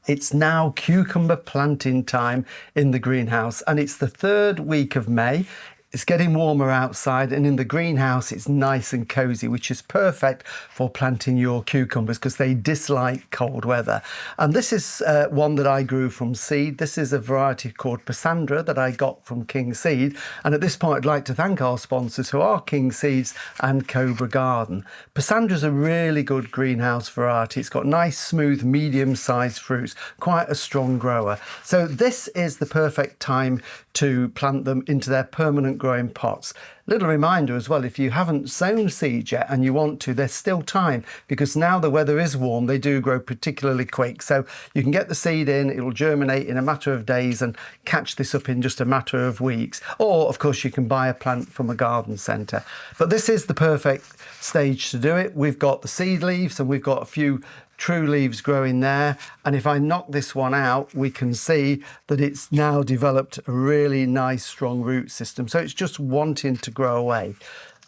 It's now cucumber planting time in the greenhouse, and it's the 3rd week of May. It's getting warmer outside, and in the greenhouse it's nice and cozy, which is perfect for planting your cucumbers because they dislike cold weather. And this is one that I grew from seed. This is a variety called Pots&Trowels that I got from King Seed. And at this point, I'd like to thank our sponsors, who are King Seeds and Cobra Garden. Pots&Trowels is a really good greenhouse variety. It's got nice, smooth, medium-sized fruits, quite a strong grower. So this is the perfect time to plant them into their permanent growing pots. Little reminder as well, if you haven't sown seeds yet and you want to, there's still time, because now the weather is warm, they do grow particularly quick. So you can get the seed in, it'll germinate in a matter of days and catch this up in just a matter of weeks. Or of course you can buy a plant from a garden centre. But this is the perfect stage to do it. We've got the seed leaves and we've got a few true leaves growing there, and if I knock this one out, we can see that it's now developed a really nice strong root system, so it's just wanting to grow away.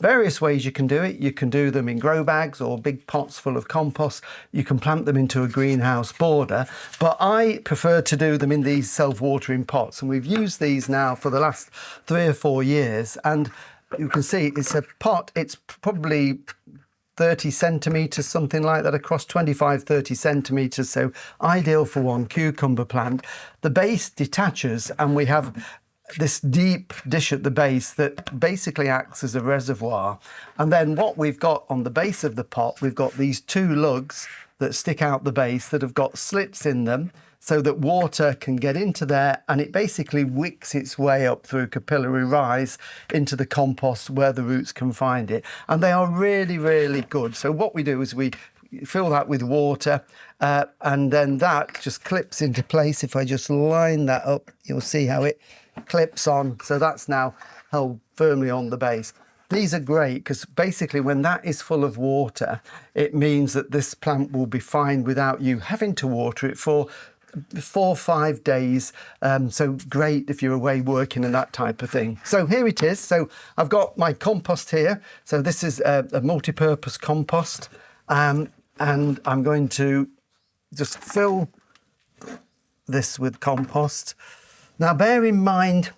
Various ways you can do it. You can do them in grow bags or big pots full of compost. You can plant them into a greenhouse border, but I prefer to do them in these self-watering pots, and we've used these now for the last 3 or 4 years, and you can see it's a pot, it's probably 30 centimetres, something like that, across 25-30 centimetres, so ideal for one cucumber plant. The base detaches and we have this deep dish at the base that basically acts as a reservoir. And then what we've got on the base of the pot, we've got these 2 lugs that stick out the base that have got slits in them, so that water can get into there, and it basically wicks its way up through capillary rise into the compost where the roots can find it. And they are really, really good. So what we do is we fill that with water, and then that just clips into place. If I just line that up, you'll see how it clips on. So that's now held firmly on the base. These are great because basically when that is full of water, it means that this plant will be fine without you having to water it for 4 or 5 days. So great if you're away working and that type of thing. So here it is. So I've got my compost here. So this is a multi-purpose compost, and I'm going to just fill this with compost. Now bear in mind,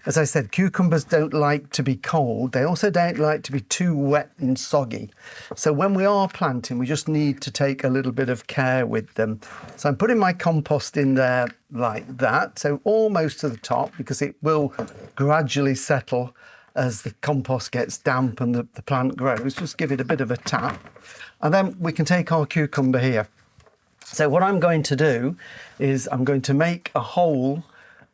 as I said, cucumbers don't like to be cold. They also don't like to be too wet and soggy. So when we are planting, we just need to take a little bit of care with them. So I'm putting my compost in there like that, so almost to the top, because it will gradually settle as the compost gets damp and the plant grows. Just give it a bit of a tap. And then we can take our cucumber here. So what I'm going to do is I'm going to make a hole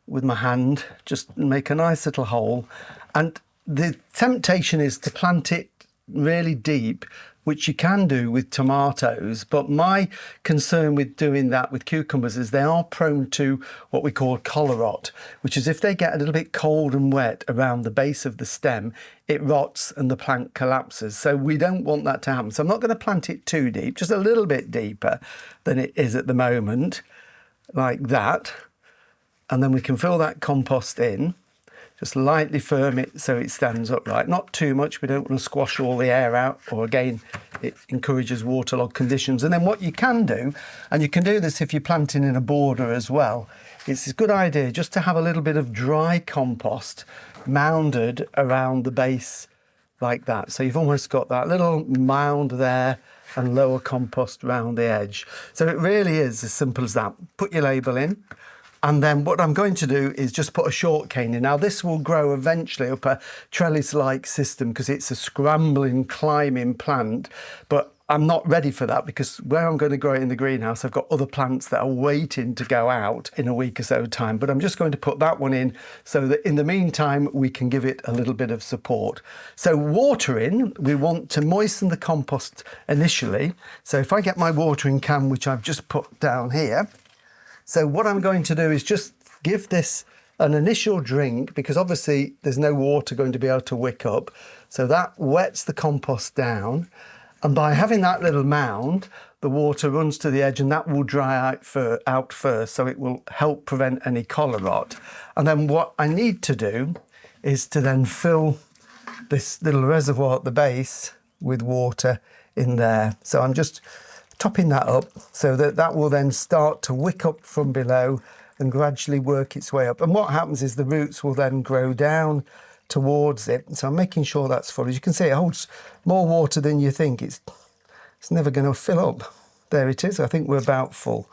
with my hand, just make a nice little hole, and the temptation is to plant it really deep, which you can do with tomatoes, but my concern with doing that with cucumbers is they are prone to what we call collar rot, which is if they get a little bit cold and wet around the base of the stem, it rots and the plant collapses. So we don't want that to happen. So I'm not going to plant it too deep, just a little bit deeper than it is at the moment, like that. And then we can fill that compost in, just lightly firm it so it stands upright. Not too much, we don't want to squash all the air out, or again, it encourages waterlogged conditions. And then what you can do, and you can do this if you're planting in a border as well, it's a good idea just to have a little bit of dry compost mounded around the base like that. So you've almost got that little mound there and lower compost around the edge. So it really is as simple as that. Put your label in. And then what I'm going to do is just put a short cane in. Now this will grow eventually up a trellis-like system because it's a scrambling, climbing plant, but I'm not ready for that because where I'm going to grow it in the greenhouse, I've got other plants that are waiting to go out in a week or so time. But I'm just going to put that one in so that in the meantime, we can give it a little bit of support. So watering, we want to moisten the compost initially. So if I get my watering can, which I've just put down here, so what I'm going to do is just give this an initial drink, because obviously there's no water going to be able to wick up. So that wets the compost down. And by having that little mound, the water runs to the edge and that will dry out first. So it will help prevent any collar rot. And then what I need to do is to then fill this little reservoir at the base with water in there. So I'm just topping that up so that that will then start to wick up from below and gradually work its way up. And what happens is the roots will then grow down towards it. So I'm making sure that's full. As you can see, it holds more water than you think. It's never going to fill up. There it is. I think we're about full.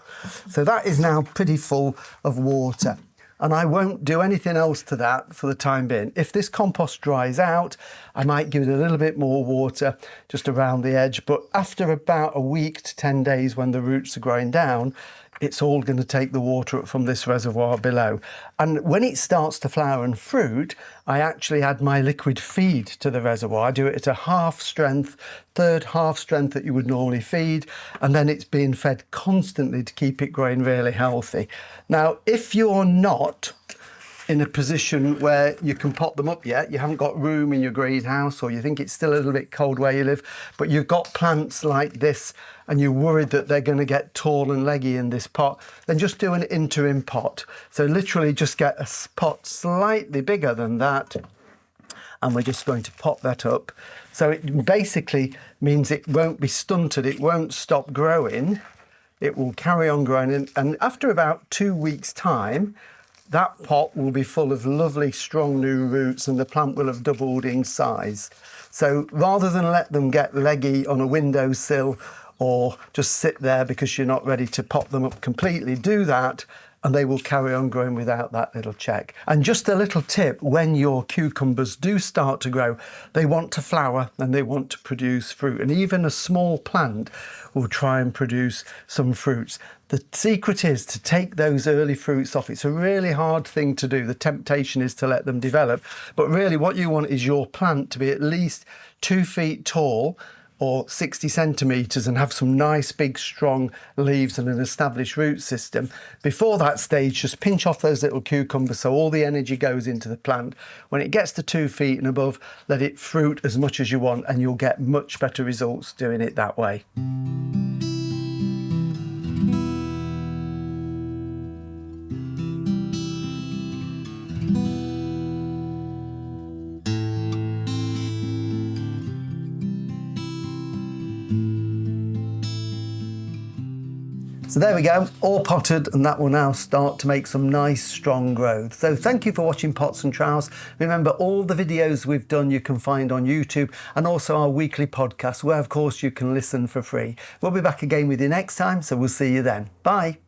So that is now pretty full of water. And I won't do anything else to that for the time being. If this compost dries out, I might give it a little bit more water just around the edge. But after about a week to 10 days when the roots are growing down, it's all going to take the water up from this reservoir below. And when it starts to flower and fruit, I actually add my liquid feed to the reservoir. I do it at a half strength, third half strength that you would normally feed, and then it's being fed constantly to keep it growing really healthy. Now, if you're not in a position where you can pot them up yet, you haven't got room in your greenhouse, or you think it's still a little bit cold where you live, but you've got plants like this and you're worried that they're going to get tall and leggy in this pot, then just do an interim pot. So literally just get a pot slightly bigger than that, and we're just going to pop that up. So it basically means it won't be stunted, it won't stop growing, it will carry on growing, and after about 2 weeks' time, that pot will be full of lovely, strong new roots, and the plant will have doubled in size. So rather than let them get leggy on a windowsill or just sit there because you're not ready to pop them up completely, do that and they will carry on growing without that little check. And just a little tip, when your cucumbers do start to grow, they want to flower and they want to produce fruit. And even a small plant will try and produce some fruits. The secret is to take those early fruits off. It's a really hard thing to do. The temptation is to let them develop. But really what you want is your plant to be at least 2 feet tall or 60 centimetres and have some nice big strong leaves and an established root system. Before that stage, just pinch off those little cucumbers so all the energy goes into the plant. When it gets to 2 feet and above, let it fruit as much as you want and you'll get much better results doing it that way. So there we go, all potted, and that will now start to make some nice strong growth. So thank you for watching Pots and Trowels. Remember, all the videos we've done you can find on YouTube, and also our weekly podcast where of course you can listen for free. We'll be back again with you next time, so we'll see you then. Bye.